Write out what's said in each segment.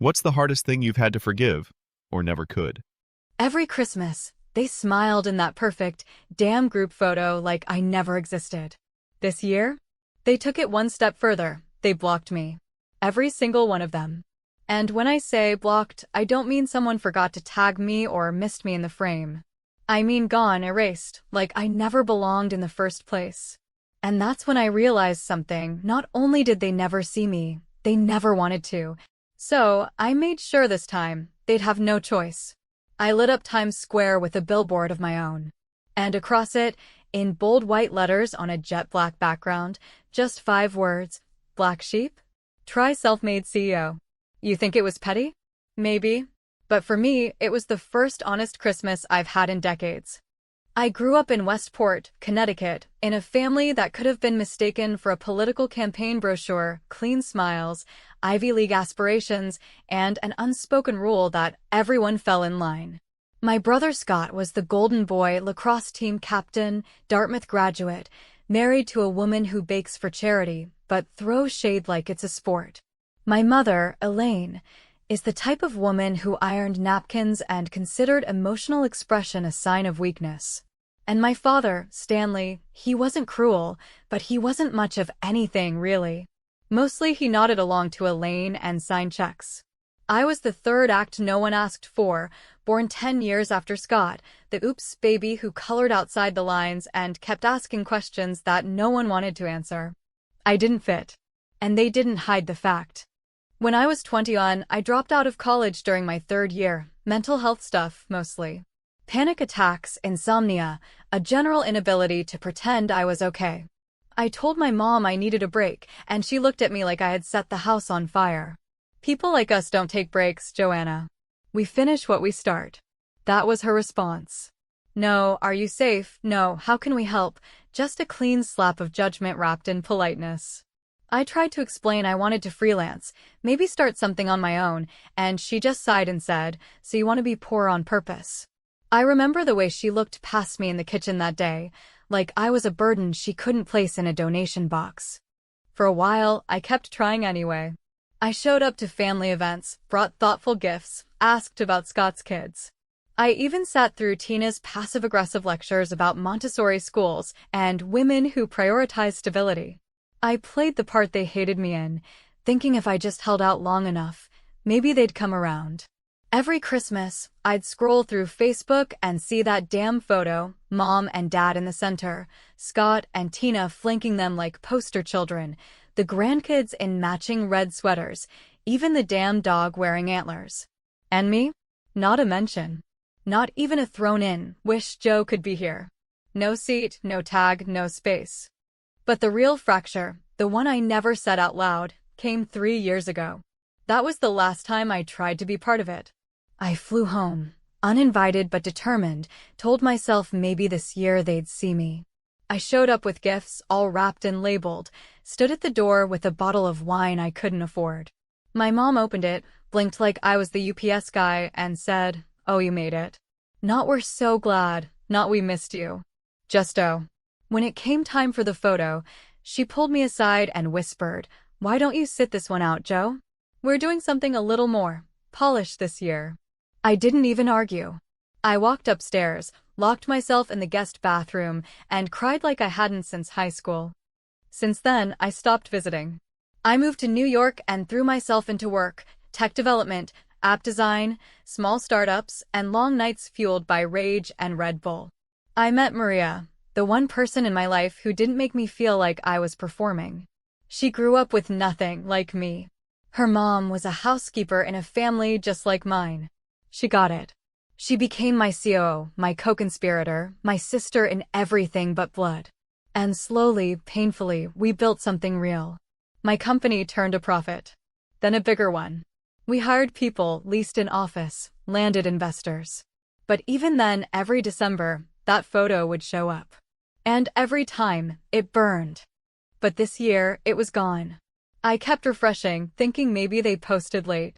What's the hardest thing you've had to forgive, or never could? Every Christmas, they smiled in that perfect, damn group photo like I never existed. This year, they took it one step further. They blocked me. Every single one of them. And when I say blocked, I don't mean someone forgot to tag me or missed me in the frame. I mean gone, erased, like I never belonged in the first place. And that's when I realized something. Not only did they never see me, they never wanted to. So, I made sure this time, they'd have no choice. I lit up Times Square with a billboard of my own. And across it, in bold white letters on a jet black background, just 5 words: Black sheep? Try self-made CEO. You think it was petty? Maybe. But for me, it was the first honest Christmas I've had in decades. I grew up in Westport, Connecticut, in a family that could have been mistaken for a political campaign brochure: clean smiles, Ivy League aspirations, and an unspoken rule that everyone fell in line. My brother Scott was the golden boy lacrosse team captain, Dartmouth graduate, married to a woman who bakes for charity, but throws shade like it's a sport. My mother, Elaine, is the type of woman who ironed napkins and considered emotional expression a sign of weakness. And my father, Stanley, he wasn't cruel, but he wasn't much of anything, really. Mostly he nodded along to Elaine and signed checks. I was the third act no one asked for, born 10 years after Scott, the oops baby who colored outside the lines and kept asking questions that no one wanted to answer. I didn't fit. And they didn't hide the fact. When I was 21, I dropped out of college during my 3rd year, mental health stuff, mostly. Panic attacks, insomnia, a general inability to pretend I was okay. I told my mom I needed a break, and she looked at me like I had set the house on fire. People like us don't take breaks, Joanna. We finish what we start. That was her response. No, are you safe? No, how can we help? Just a clean slap of judgment wrapped in politeness. I tried to explain I wanted to freelance, maybe start something on my own, and she just sighed and said, "So you want to be poor on purpose?" I remember the way she looked past me in the kitchen that day, like I was a burden she couldn't place in a donation box. For a while, I kept trying anyway. I showed up to family events, brought thoughtful gifts, asked about Scott's kids. I even sat through Tina's passive-aggressive lectures about Montessori schools and women who prioritize stability. I played the part they hated me in, thinking if I just held out long enough, maybe they'd come around. Every Christmas, I'd scroll through Facebook and see that damn photo, Mom and Dad in the center, Scott and Tina flanking them like poster children, the grandkids in matching red sweaters, even the damn dog wearing antlers. And me? Not a mention. Not even a thrown in, wish Joe could be here. No seat, no tag, no space. But the real fracture, the one I never said out loud, came 3 years ago. That was the last time I tried to be part of it. I flew home, uninvited but determined, told myself maybe this year they'd see me. I showed up with gifts, all wrapped and labeled, stood at the door with a bottle of wine I couldn't afford. My mom opened it, blinked like I was the UPS guy, and said, "Oh, you made it. Not we're so glad, not we missed you. Just oh." When it came time for the photo, she pulled me aside and whispered, "Why don't you sit this one out, Joe? We're doing something a little more polished this year." I didn't even argue. I walked upstairs, locked myself in the guest bathroom, and cried like I hadn't since high school. Since then, I stopped visiting. I moved to New York and threw myself into work, tech development, app design, small startups, and long nights fueled by rage and Red Bull. I met Maria, the one person in my life who didn't make me feel like I was performing. She grew up with nothing like me. Her mom was a housekeeper in a family just like mine. She got it. She became my COO, my co-conspirator, my sister in everything but blood. And slowly, painfully, we built something real. My company turned a profit. Then a bigger one. We hired people, leased an office, landed investors. But even then, every December, that photo would show up. And every time, it burned. But this year, it was gone. I kept refreshing, thinking maybe they posted late.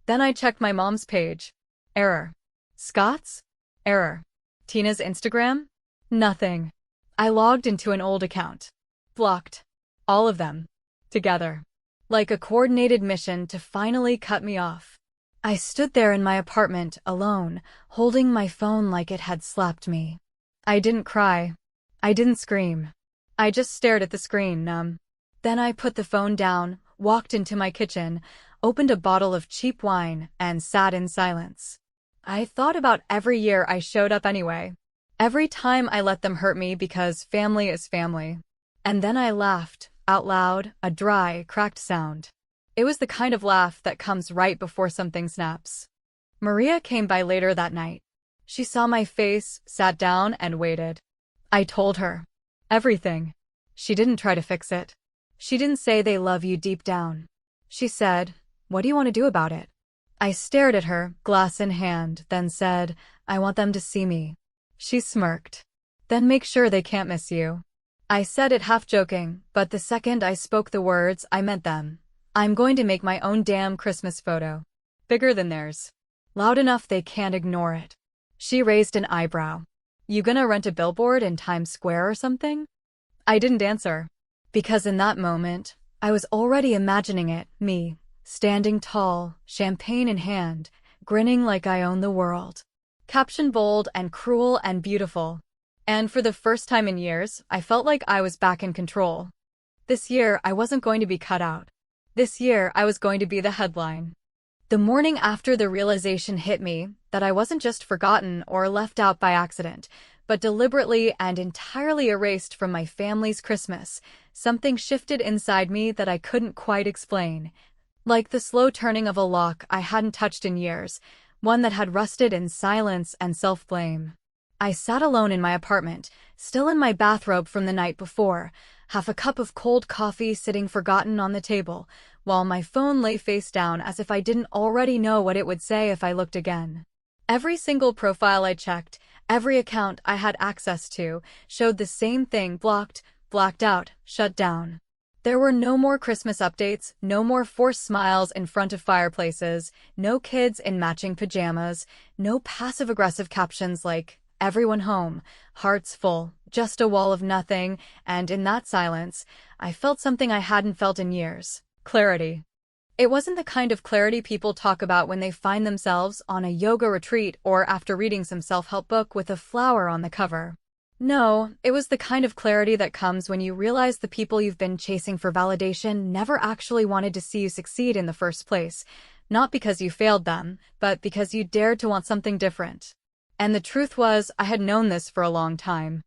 Then I checked my mom's page. Error. Scott's? Error. Tina's Instagram? Nothing. I logged into an old account. Blocked. All of them. Together. Like a coordinated mission to finally cut me off. I stood there in my apartment, alone, holding my phone like it had slapped me. I didn't cry. I didn't scream. I just stared at the screen, numb. Then I put the phone down, walked into my kitchen, opened a bottle of cheap wine, and sat in silence. I thought about every year I showed up anyway. Every time I let them hurt me because family is family. And then I laughed, out loud, a dry, cracked sound. It was the kind of laugh that comes right before something snaps. Maria came by later that night. She saw my face, sat down, and waited. I told her. Everything. She didn't try to fix it. She didn't say they love you deep down. She said, "What do you want to do about it?" I stared at her, glass in hand, then said, "I want them to see me." She smirked. "Then make sure they can't miss you." I said it half joking, but the second I spoke the words, I meant them. I'm going to make my own damn Christmas photo. Bigger than theirs. Loud enough they can't ignore it. She raised an eyebrow. "You gonna rent a billboard in Times Square or something?" I didn't answer. Because in that moment, I was already imagining it, me, standing tall, champagne in hand, grinning like I own the world. Caption bold and cruel and beautiful. And for the first time in years, I felt like I was back in control. This year, I wasn't going to be cut out. This year, I was going to be the headline. The morning after the realization hit me that I wasn't just forgotten or left out by accident, but deliberately and entirely erased from my family's Christmas, something shifted inside me that I couldn't quite explain. Like the slow turning of a lock I hadn't touched in years, one that had rusted in silence and self-blame. I sat alone in my apartment, still in my bathrobe from the night before, half a cup of cold coffee sitting forgotten on the table, while my phone lay face down as if I didn't already know what it would say if I looked again. Every single profile I checked, every account I had access to, showed the same thing: blocked, blacked out, shut down. There were no more Christmas updates, no more forced smiles in front of fireplaces, no kids in matching pajamas, no passive-aggressive captions like, "Everyone home, hearts full," just a wall of nothing, and in that silence, I felt something I hadn't felt in years: clarity. It wasn't the kind of clarity people talk about when they find themselves on a yoga retreat or after reading some self-help book with a flower on the cover. No, it was the kind of clarity that comes when you realize the people you've been chasing for validation never actually wanted to see you succeed in the first place, not because you failed them, but because you dared to want something different. And the truth was, I had known this for a long time.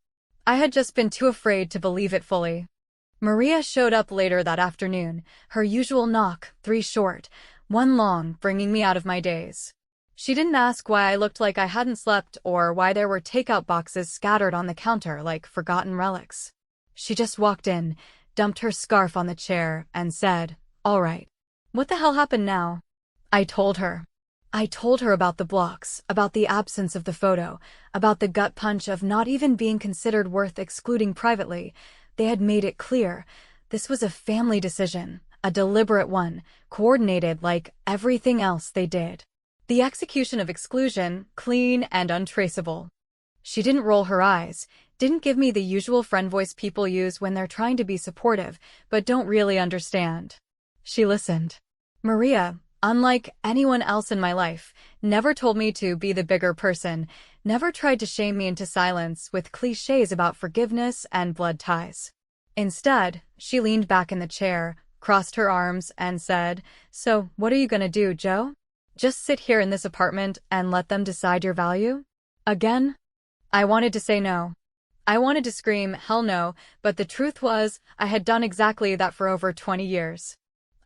I had just been too afraid to believe it fully. Maria showed up later that afternoon, her usual knock, 3 short, 1 long, bringing me out of my daze. She didn't ask why I looked like I hadn't slept or why there were takeout boxes scattered on the counter like forgotten relics. She just walked in, dumped her scarf on the chair, and said, "All right. What the hell happened now?" I told her. I told her about the blocks, about the absence of the photo, about the gut punch of not even being considered worth excluding privately. They had made it clear. This was a family decision, a deliberate one, coordinated like everything else they did. The execution of exclusion, clean and untraceable. She didn't roll her eyes, didn't give me the usual friend voice people use when they're trying to be supportive, but don't really understand. She listened. Maria, unlike anyone else in my life, never told me to be the bigger person, never tried to shame me into silence with cliches about forgiveness and blood ties. Instead, she leaned back in the chair, crossed her arms, and said, "So, what are you gonna do, Joe? Just sit here in this apartment and let them decide your value?" Again? I wanted to say no. I wanted to scream, hell no, but the truth was, I had done exactly that for over 20 years.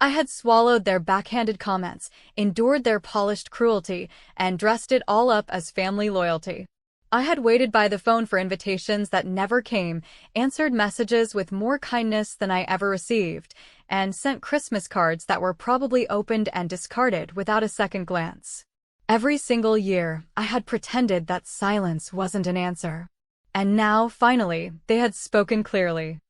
I had swallowed their backhanded comments, endured their polished cruelty, and dressed it all up as family loyalty. I had waited by the phone for invitations that never came, answered messages with more kindness than I ever received, and sent Christmas cards that were probably opened and discarded without a second glance. Every single year, I had pretended that silence wasn't an answer. And now, finally, they had spoken clearly.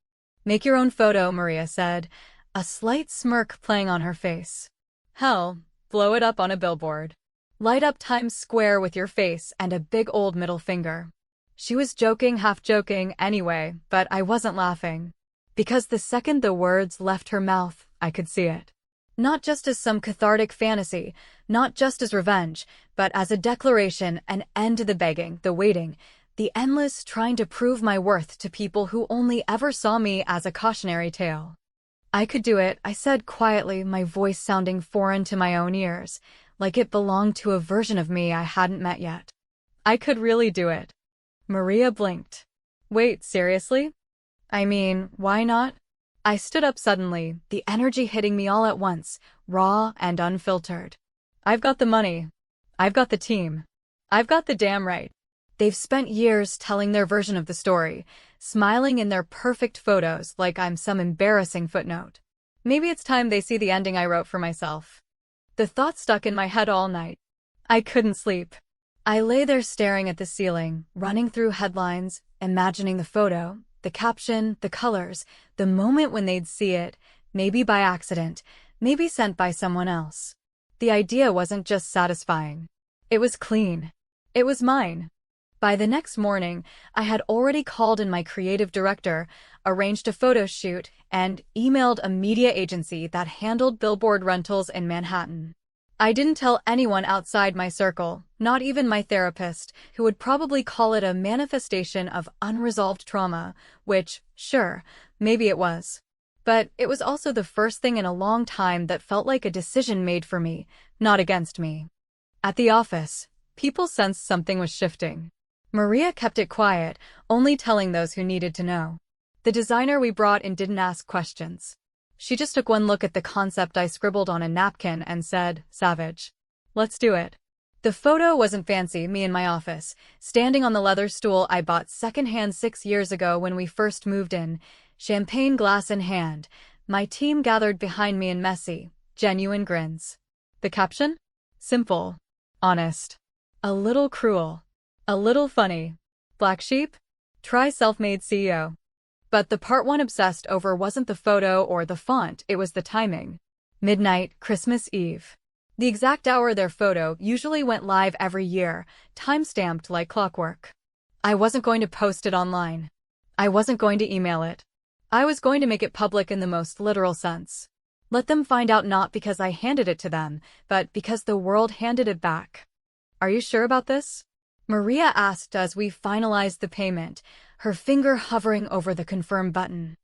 "Make your own photo," Maria said, a slight smirk playing on her face. "Hell, blow it up on a billboard. Light up Times Square with your face and a big old middle finger." She was joking, half joking anyway, but I wasn't laughing. Because the second the words left her mouth, I could see it. Not just as some cathartic fantasy, not just as revenge, but as a declaration, an end to the begging, the waiting, the endless trying to prove my worth to people who only ever saw me as a cautionary tale. I could do it, I said quietly, my voice sounding foreign to my own ears, like it belonged to a version of me I hadn't met yet. I could really do it. Maria blinked. Wait, seriously? I mean, why not? I stood up suddenly, the energy hitting me all at once, raw and unfiltered. I've got the money. I've got the team. I've got the damn right. They've spent years telling their version of the story, smiling in their perfect photos like I'm some embarrassing footnote. Maybe it's time they see the ending I wrote for myself. The thought stuck in my head all night. I couldn't sleep. I lay there staring at the ceiling, running through headlines, imagining the photo, the caption, the colors, the moment when they'd see it, maybe by accident, maybe sent by someone else. The idea wasn't just satisfying. It was clean. It was mine. By the next morning, I had already called in my creative director, arranged a photo shoot, and emailed a media agency that handled Billboard rentals in Manhattan. I didn't tell anyone outside my circle, not even my therapist, who would probably call it a manifestation of unresolved trauma, which, sure, maybe it was. But it was also the first thing in a long time that felt like a decision made for me, not against me. At the office, people sensed something was shifting. Maria kept it quiet, only telling those who needed to know. The designer we brought in didn't ask questions. She just took one look at the concept I scribbled on a napkin and said, "Savage. Let's do it." The photo wasn't fancy, me in my office, standing on the leather stool I bought secondhand 6 years ago when we first moved in, champagne glass in hand, my team gathered behind me in messy, genuine grins. The caption? Simple. Honest. A little cruel. A little funny. Black sheep? Try self-made CEO. But the part one obsessed over wasn't the photo or the font, it was the timing. Midnight, Christmas Eve. The exact hour their photo usually went live every year, time-stamped like clockwork. I wasn't going to post it online. I wasn't going to email it. I was going to make it public in the most literal sense. Let them find out not because I handed it to them, but because the world handed it back. Are you sure about this? Maria asked as we finalized the payment, her finger hovering over the confirm button.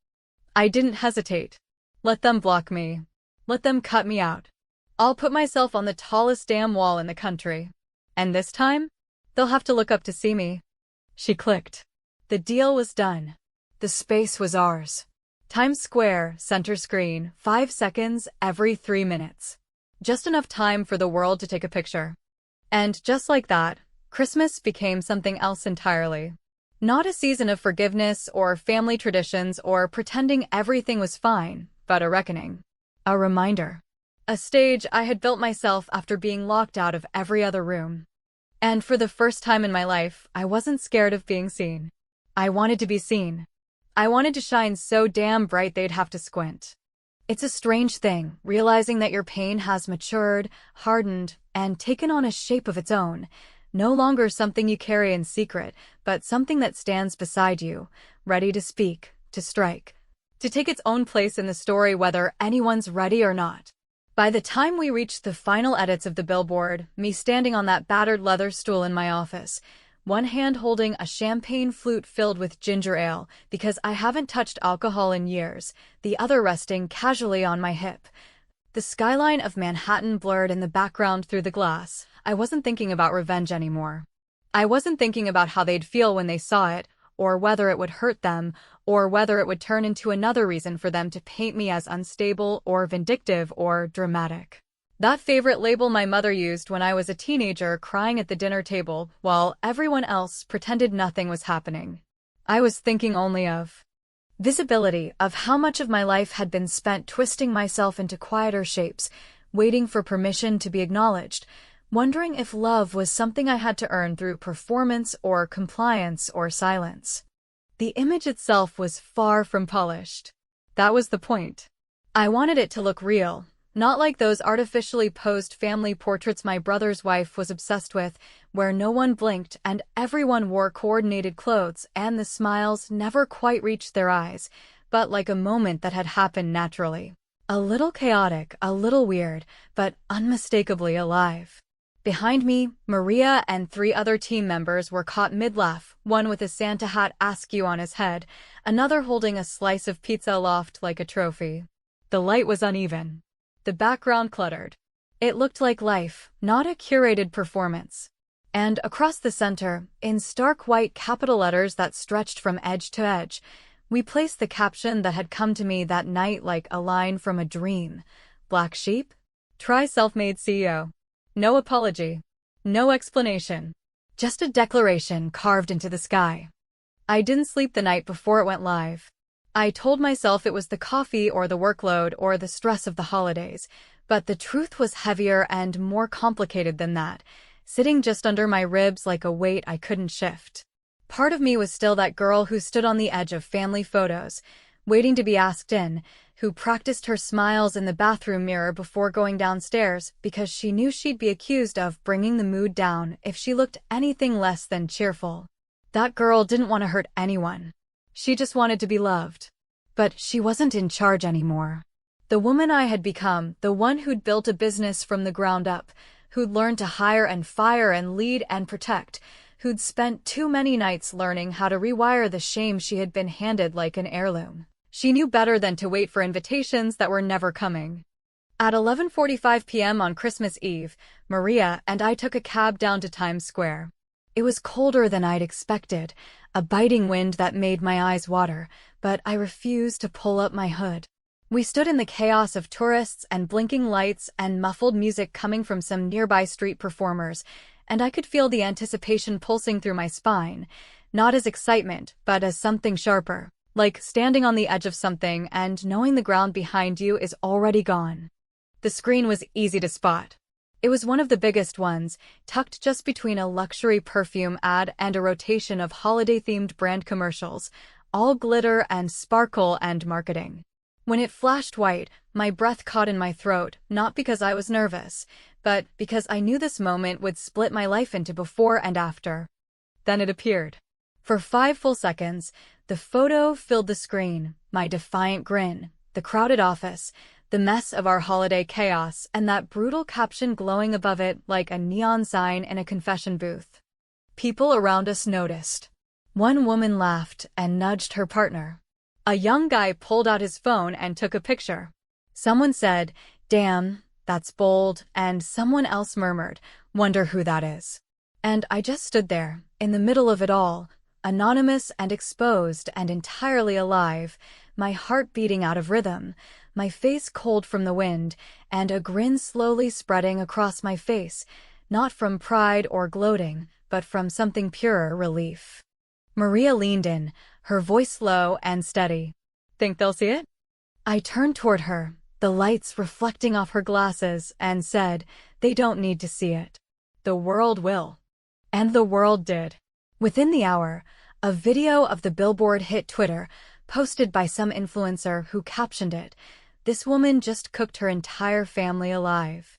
I didn't hesitate. Let them block me. Let them cut me out. I'll put myself on the tallest damn wall in the country. And this time, they'll have to look up to see me. She clicked. The deal was done. The space was ours. Times Square, center screen, 5 seconds every 3 minutes. Just enough time for the world to take a picture. And just like that, Christmas became something else entirely. Not a season of forgiveness or family traditions or pretending everything was fine, but a reckoning. A reminder. A stage I had built myself after being locked out of every other room. And for the first time in my life, I wasn't scared of being seen. I wanted to be seen. I wanted to shine so damn bright they'd have to squint. It's a strange thing, realizing that your pain has matured, hardened, and taken on a shape of its own. No longer something you carry in secret, but something that stands beside you, ready to speak, to strike, to take its own place in the story whether anyone's ready or not. By the time we reached the final edits of the billboard, me standing on that battered leather stool in my office, one hand holding a champagne flute filled with ginger ale because I haven't touched alcohol in years, the other resting casually on my hip. The skyline of Manhattan blurred in the background through the glass. I wasn't thinking about revenge anymore. I wasn't thinking about how they'd feel when they saw it, or whether it would hurt them, or whether it would turn into another reason for them to paint me as unstable or vindictive or dramatic. That favorite label my mother used when I was a teenager crying at the dinner table while everyone else pretended nothing was happening. I was thinking only of visibility, of how much of my life had been spent twisting myself into quieter shapes, waiting for permission to be acknowledged, wondering if love was something I had to earn through performance or compliance or silence. The image itself was far from polished. That was the point. I wanted it to look real, not like those artificially posed family portraits my brother's wife was obsessed with, where no one blinked and everyone wore coordinated clothes and the smiles never quite reached their eyes, but like a moment that had happened naturally. A little chaotic, a little weird, but unmistakably alive. Behind me, Maria and 3 other team members were caught mid-laugh, one with a Santa hat askew on his head, another holding a slice of pizza aloft like a trophy. The light was uneven. The background cluttered. It looked like life, not a curated performance. And across the center, in stark white capital letters that stretched from edge to edge, we placed the caption that had come to me that night like a line from a dream. Black sheep? Try self-made CEO. No apology. No explanation. Just a declaration carved into the sky. I didn't sleep the night before it went live. I told myself it was the coffee or the workload or the stress of the holidays, but the truth was heavier and more complicated than that, sitting just under my ribs like a weight I couldn't shift. Part of me was still that girl who stood on the edge of family photos, waiting to be asked in, who practiced her smiles in the bathroom mirror before going downstairs because she knew she'd be accused of bringing the mood down if she looked anything less than cheerful. That girl didn't want to hurt anyone. She just wanted to be loved. But she wasn't in charge anymore. The woman I had become, the one who'd built a business from the ground up, who'd learned to hire and fire and lead and protect, who'd spent too many nights learning how to rewire the shame she had been handed like an heirloom. She knew better than to wait for invitations that were never coming. At 11:45 p.m. on Christmas Eve, Maria and I took a cab down to Times Square. It was colder than I'd expected, a biting wind that made my eyes water, but I refused to pull up my hood. We stood in the chaos of tourists and blinking lights and muffled music coming from some nearby street performers, and I could feel the anticipation pulsing through my spine, not as excitement, but as something sharper, like standing on the edge of something and knowing the ground behind you is already gone. The screen was easy to spot. It was one of the biggest ones, tucked just between a luxury perfume ad and a rotation of holiday-themed brand commercials, all glitter and sparkle and marketing. When it flashed white, my breath caught in my throat, not because I was nervous, but because I knew this moment would split my life into before and after. Then it appeared. For 5 full seconds, the photo filled the screen, my defiant grin, the crowded office, the mess of our holiday chaos, and that brutal caption glowing above it like a neon sign in a confession booth. People around us noticed. One woman laughed and nudged her partner. A young guy pulled out his phone and took a picture. Someone said, "Damn, that's bold," and someone else murmured, "Wonder who that is." And I just stood there, in the middle of it all, anonymous and exposed and entirely alive, my heart beating out of rhythm, my face cold from the wind, and a grin slowly spreading across my face, not from pride or gloating, but from something purer, relief. Maria leaned in, her voice low and steady. "Think they'll see it?" I turned toward her, the lights reflecting off her glasses, and said, "They don't need to see it. The world will." And the world did. Within the hour, a video of the Billboard hit Twitter, posted by some influencer who captioned it, "This woman just cooked her entire family alive.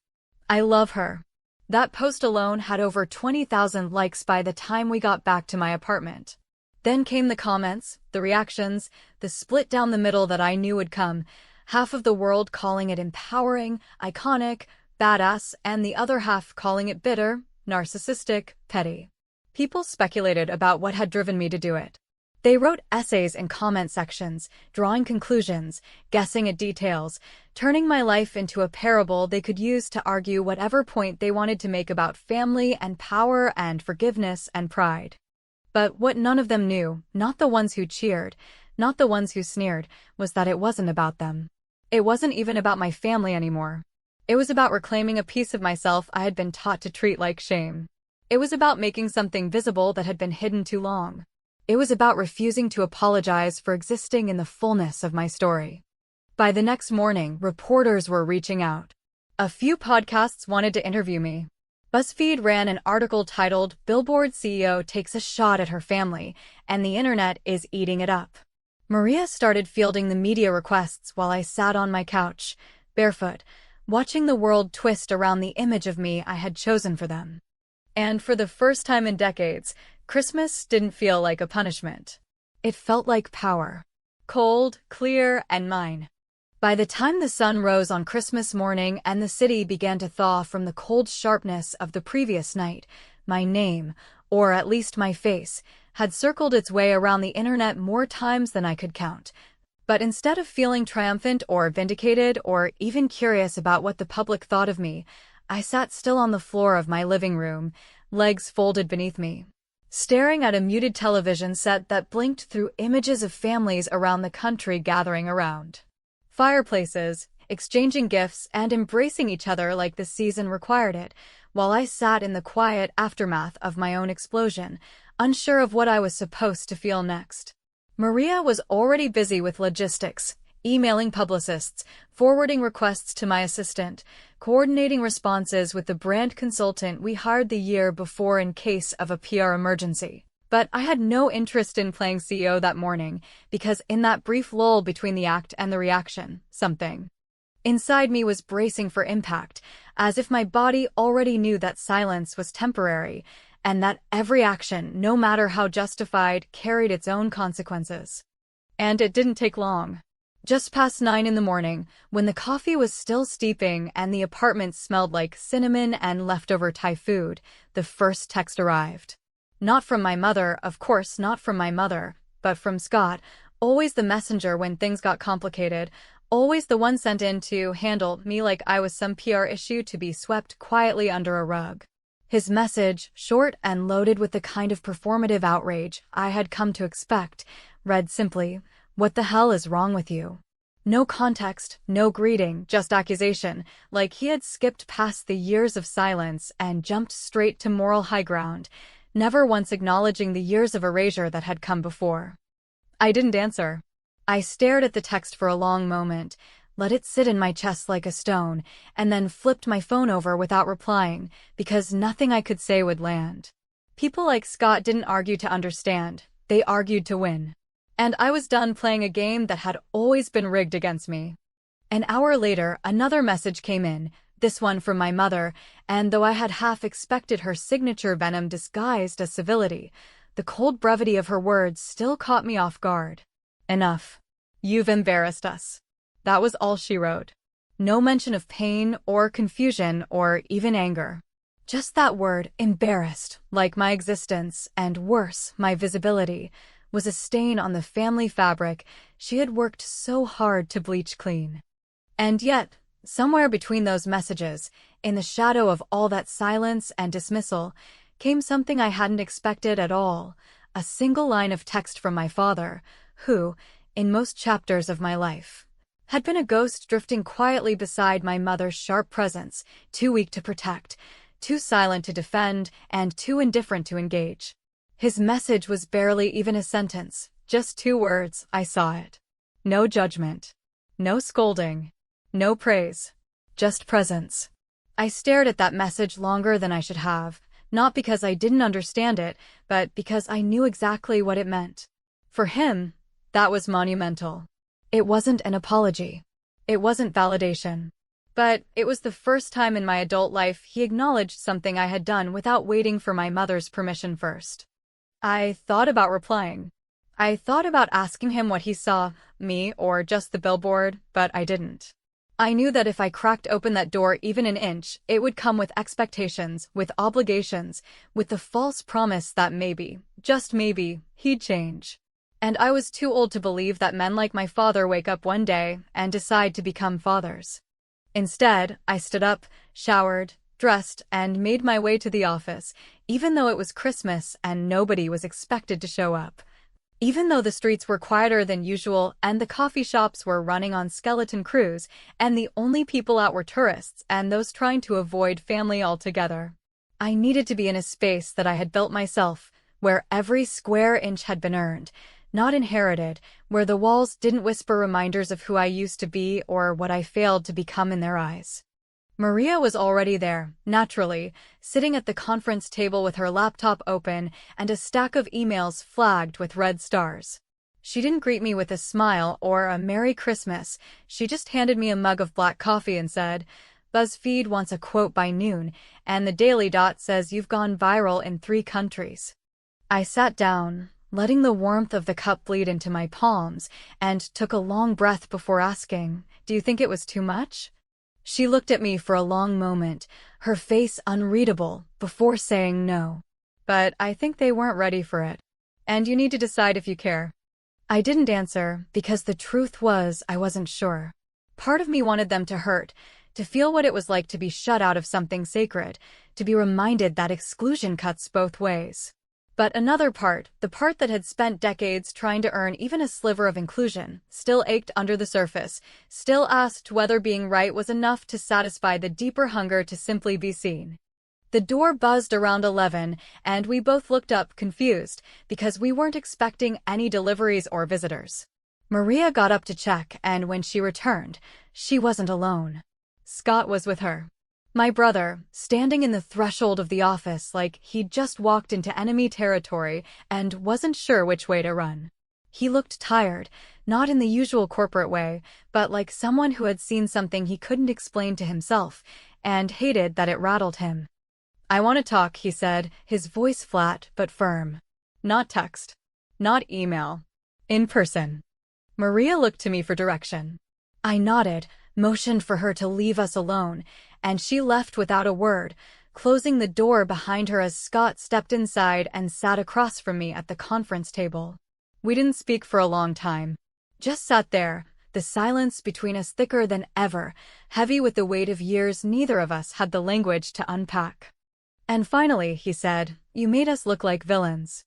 I love her." That post alone had over 20,000 likes by the time we got back to my apartment. Then came the comments, the reactions, the split down the middle that I knew would come, half of the world calling it empowering, iconic, badass, and the other half calling it bitter, narcissistic, petty. People speculated about what had driven me to do it. They wrote essays in comment sections, drawing conclusions, guessing at details, turning my life into a parable they could use to argue whatever point they wanted to make about family and power and forgiveness and pride. But what none of them knew, not the ones who cheered, not the ones who sneered, was that it wasn't about them. It wasn't even about my family anymore. It was about reclaiming a piece of myself I had been taught to treat like shame. It was about making something visible that had been hidden too long. It was about refusing to apologize for existing in the fullness of my story. By the next morning, reporters were reaching out. A few podcasts wanted to interview me. BuzzFeed ran an article titled, "Billboard CEO Takes a Shot at Her Family," and the internet is eating it up. Maria started fielding the media requests while I sat on my couch, barefoot, watching the world twist around the image of me I had chosen for them. And for the first time in decades, Christmas didn't feel like a punishment. It felt like power. Cold, clear, and mine. By the time the sun rose on Christmas morning and the city began to thaw from the cold sharpness of the previous night, my name, or at least my face, had circled its way around the internet more times than I could count. But instead of feeling triumphant or vindicated or even curious about what the public thought of me, I sat still on the floor of my living room, legs folded beneath me, staring at a muted television set that blinked through images of families around the country gathering around fireplaces, exchanging gifts, and embracing each other like the season required it, while I sat in the quiet aftermath of my own explosion, unsure of what I was supposed to feel next. Maria was already busy with logistics, emailing publicists, forwarding requests to my assistant, coordinating responses with the brand consultant we hired the year before in case of a PR emergency. But I had no interest in playing CEO that morning, because in that brief lull between the act and the reaction, something inside me was bracing for impact, as if my body already knew that silence was temporary, and that every action, no matter how justified, carried its own consequences. And it didn't take long. Just past 9 in the morning, when the coffee was still steeping and the apartment smelled like cinnamon and leftover Thai food, the first text arrived. Not from my mother, of course not from my mother, but from Scott, always the messenger when things got complicated, always the one sent in to handle me like I was some PR issue to be swept quietly under a rug. His message, short and loaded with the kind of performative outrage I had come to expect, read simply, "What the hell is wrong with you?" No context, no greeting, just accusation, like he had skipped past the years of silence and jumped straight to moral high ground, never once acknowledging the years of erasure that had come before. I didn't answer. I stared at the text for a long moment, let it sit in my chest like a stone, and then flipped my phone over without replying, because nothing I could say would land. People like Scott didn't argue to understand, they argued to win. And I was done playing a game that had always been rigged against me. An hour later, another message came in, this one from my mother, and though I had half expected her signature venom disguised as civility, the cold brevity of her words still caught me off guard. "Enough. You've embarrassed us." That was all she wrote. No mention of pain or confusion or even anger. Just that word, embarrassed, like my existence, and worse, my visibility, was a stain on the family fabric she had worked so hard to bleach clean. And yet, somewhere between those messages, in the shadow of all that silence and dismissal, came something I hadn't expected at all, a single line of text from my father, who, in most chapters of my life, had been a ghost drifting quietly beside my mother's sharp presence, too weak to protect, too silent to defend, and too indifferent to engage. His message was barely even a sentence, just 2 words, I saw it. No judgment. No scolding. No praise. Just presence. I stared at that message longer than I should have, not because I didn't understand it, but because I knew exactly what it meant. For him, that was monumental. It wasn't an apology. It wasn't validation. But it was the first time in my adult life he acknowledged something I had done without waiting for my mother's permission first. I thought about replying. I thought about asking him what he saw, me or just the billboard, but I didn't. I knew that if I cracked open that door even an inch, it would come with expectations, with obligations, with the false promise that maybe, just maybe, he'd change. And I was too old to believe that men like my father wake up one day and decide to become fathers. Instead, I stood up, showered, dressed, and made my way to the office, even though it was Christmas and nobody was expected to show up. Even though the streets were quieter than usual and the coffee shops were running on skeleton crews, and the only people out were tourists and those trying to avoid family altogether. I needed to be in a space that I had built myself, where every square inch had been earned, not inherited, where the walls didn't whisper reminders of who I used to be or what I failed to become in their eyes. Maria was already there, naturally, sitting at the conference table with her laptop open and a stack of emails flagged with red stars. She didn't greet me with a smile or a Merry Christmas, she just handed me a mug of black coffee and said, "BuzzFeed wants a quote by noon, and the Daily Dot says you've gone viral in 3 countries." I sat down, letting the warmth of the cup bleed into my palms, and took a long breath before asking, "Do you think it was too much?" She looked at me for a long moment, her face unreadable, before saying no. "But I think they weren't ready for it. And you need to decide if you care." I didn't answer, because the truth was I wasn't sure. Part of me wanted them to hurt, to feel what it was like to be shut out of something sacred, to be reminded that exclusion cuts both ways. But another part, the part that had spent decades trying to earn even a sliver of inclusion, still ached under the surface, still asked whether being right was enough to satisfy the deeper hunger to simply be seen. The door buzzed around 11, and we both looked up, confused, because we weren't expecting any deliveries or visitors. Maria got up to check, and when she returned, she wasn't alone. Scott was with her. My brother, standing in the threshold of the office like he'd just walked into enemy territory and wasn't sure which way to run. He looked tired, not in the usual corporate way, but like someone who had seen something he couldn't explain to himself, and hated that it rattled him. "I want to talk," he said, his voice flat but firm. "Not text. Not email. In person." Maria looked to me for direction. I nodded, motioned for her to leave us alone, and she left without a word, closing the door behind her as Scott stepped inside and sat across from me at the conference table. We didn't speak for a long time. Just sat there, the silence between us thicker than ever, heavy with the weight of years neither of us had the language to unpack. And finally, he said, "You made us look like villains."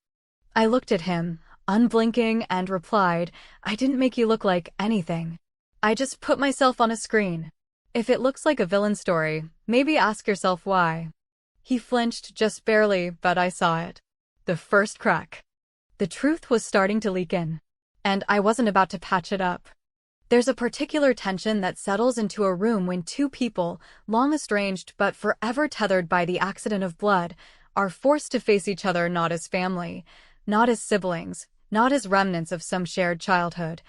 I looked at him, unblinking, and replied, "I didn't make you look like anything. I just put myself on a screen. If it looks like a villain story, maybe ask yourself why." He flinched just barely, but I saw it. The first crack. The truth was starting to leak in. And I wasn't about to patch it up. There's a particular tension that settles into a room when two people, long estranged but forever tethered by the accident of blood, are forced to face each other not as family, not as siblings, not as remnants of some shared childhood,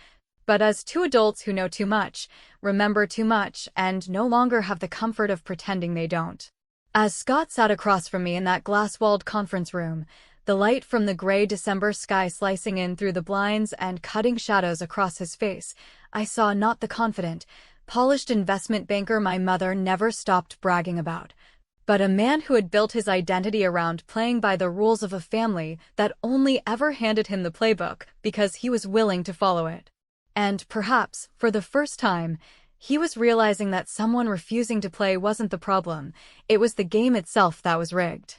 but as two adults who know too much, remember too much, and no longer have the comfort of pretending they don't. As Scott sat across from me in that glass-walled conference room, the light from the gray December sky slicing in through the blinds and cutting shadows across his face, I saw not the confident, polished investment banker my mother never stopped bragging about, but a man who had built his identity around playing by the rules of a family that only ever handed him the playbook because he was willing to follow it. And perhaps, for the first time, he was realizing that someone refusing to play wasn't the problem, it was the game itself that was rigged.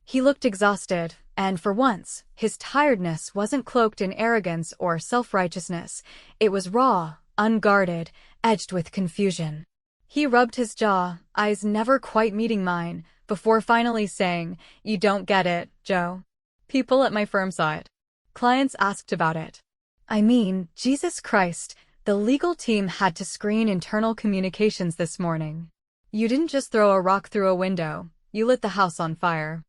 He looked exhausted, and for once, his tiredness wasn't cloaked in arrogance or self-righteousness. It was raw, unguarded, edged with confusion. He rubbed his jaw, eyes never quite meeting mine, before finally saying, "You don't get it, Joe. People at my firm saw it. Clients asked about it. I mean, Jesus Christ, the legal team had to screen internal communications this morning. You didn't just throw a rock through a window, you lit the house on fire."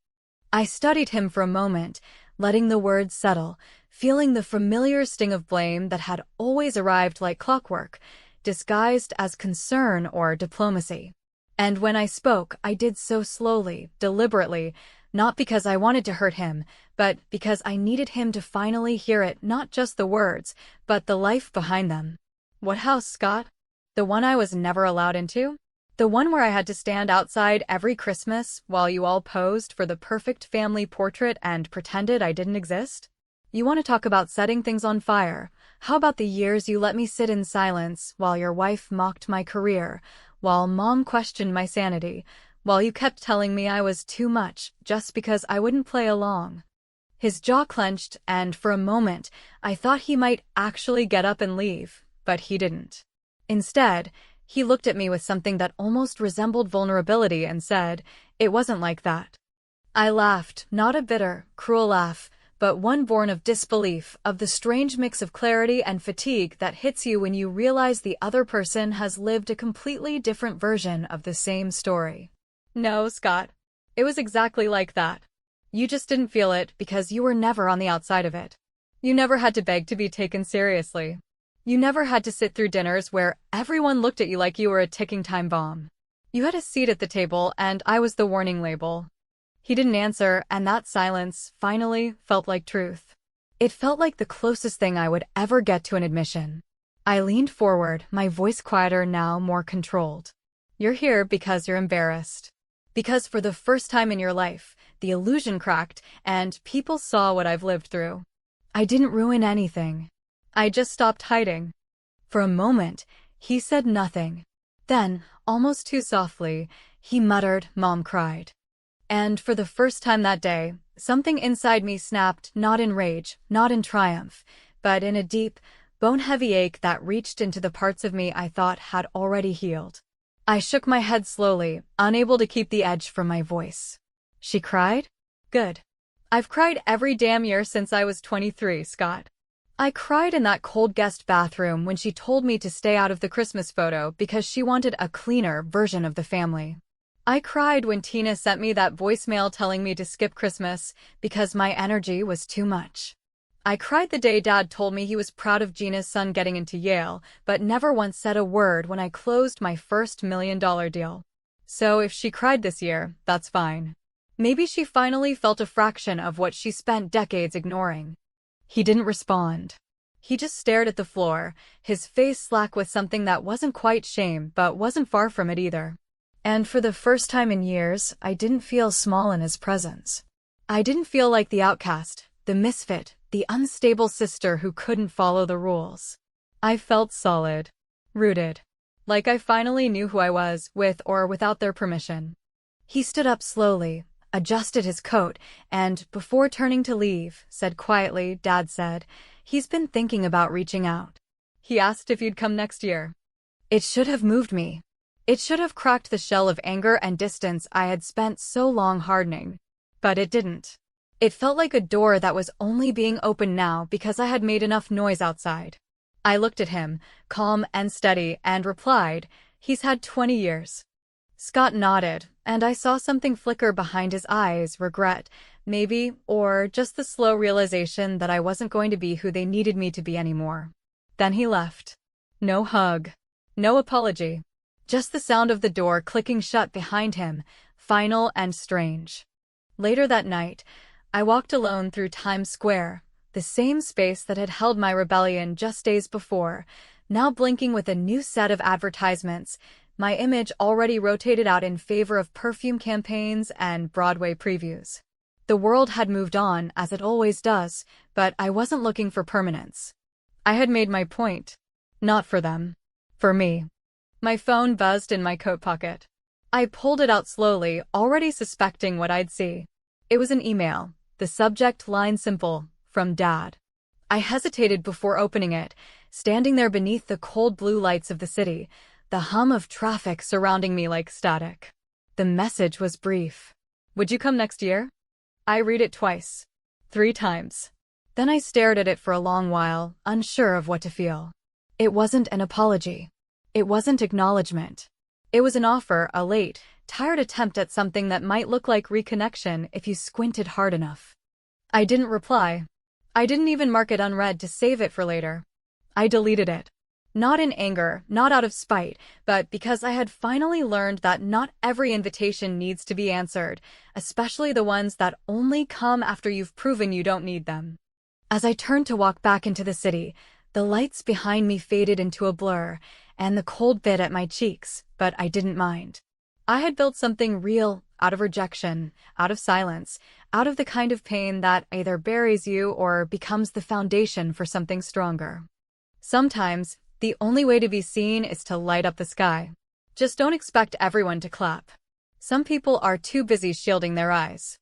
I studied him for a moment, letting the words settle, feeling the familiar sting of blame that had always arrived like clockwork, disguised as concern or diplomacy. And when I spoke, I did so slowly, deliberately, not because I wanted to hurt him, but because I needed him to finally hear it, not just the words, but the life behind them. "What house, Scott? The one I was never allowed into? The one where I had to stand outside every Christmas while you all posed for the perfect family portrait and pretended I didn't exist? You want to talk about setting things on fire? How about the years you let me sit in silence while your wife mocked my career, while Mom questioned my sanity, while you kept telling me I was too much just because I wouldn't play along?" His jaw clenched, and for a moment, I thought he might actually get up and leave, but he didn't. Instead, he looked at me with something that almost resembled vulnerability and said, "It wasn't like that." I laughed, not a bitter, cruel laugh, but one born of disbelief, of the strange mix of clarity and fatigue that hits you when you realize the other person has lived a completely different version of the same story. "No, Scott. It was exactly like that. You just didn't feel it because you were never on the outside of it. You never had to beg to be taken seriously. You never had to sit through dinners where everyone looked at you like you were a ticking time bomb. You had a seat at the table, and I was the warning label." He didn't answer, and that silence, finally, felt like truth. It felt like the closest thing I would ever get to an admission. I leaned forward, my voice quieter now, more controlled. You're here because you're embarrassed. Because for the first time in your life, the illusion cracked and people saw what I've lived through. I didn't ruin anything. I just stopped hiding. For a moment, he said nothing. Then, almost too softly, he muttered, "Mom cried." And for the first time that day, something inside me snapped, not in rage, not in triumph, but in a deep, bone-heavy ache that reached into the parts of me I thought had already healed. I shook my head slowly, unable to keep the edge from my voice. She cried? Good. I've cried every damn year since I was 23, Scott. I cried in that cold guest bathroom when she told me to stay out of the Christmas photo because she wanted a cleaner version of the family. I cried when Tina sent me that voicemail telling me to skip Christmas because my energy was too much. I cried the day Dad told me he was proud of Gina's son getting into Yale, but never once said a word when I closed my first $1 million deal. So if she cried this year, that's fine. Maybe she finally felt a fraction of what she spent decades ignoring. He didn't respond. He just stared at the floor, his face slack with something that wasn't quite shame but wasn't far from it either. And for the first time in years, I didn't feel small in his presence. I didn't feel like the outcast, the misfit, the unstable sister who couldn't follow the rules. I felt solid, rooted, like I finally knew who I was, with or without their permission. He stood up slowly, adjusted his coat, and, before turning to leave, said quietly, Dad said, he's been thinking about reaching out. He asked if you'd come next year. It should have moved me. It should have cracked the shell of anger and distance I had spent so long hardening. But it didn't. It felt like a door that was only being opened now because I had made enough noise outside. I looked at him, calm and steady, and replied, he's had 20 years. Scott nodded, and I saw something flicker behind his eyes, regret, maybe, or just the slow realization that I wasn't going to be who they needed me to be anymore. Then he left. No hug. No apology. Just the sound of the door clicking shut behind him, final and strange. Later that night, I walked alone through Times Square, the same space that had held my rebellion just days before, now blinking with a new set of advertisements, my image already rotated out in favor of perfume campaigns and Broadway previews. The world had moved on, as it always does, but I wasn't looking for permanence. I had made my point. Not for them. For me. My phone buzzed in my coat pocket. I pulled it out slowly, already suspecting what I'd see. It was an email, the subject line simple, from Dad. I hesitated before opening it, standing there beneath the cold blue lights of the city, the hum of traffic surrounding me like static. The message was brief. Would you come next year? I read it twice. 3 times. Then I stared at it for a long while, unsure of what to feel. It wasn't an apology. It wasn't acknowledgement. It was an offer, a late, tired attempt at something that might look like reconnection if you squinted hard enough. I didn't reply. I didn't even mark it unread to save it for later. I deleted it. Not in anger, not out of spite, but because I had finally learned that not every invitation needs to be answered, especially the ones that only come after you've proven you don't need them. As I turned to walk back into the city, the lights behind me faded into a blur, and the cold bit at my cheeks, but I didn't mind. I had built something real, out of rejection, out of silence, out of the kind of pain that either buries you or becomes the foundation for something stronger. Sometimes, the only way to be seen is to light up the sky. Just don't expect everyone to clap. Some people are too busy shielding their eyes.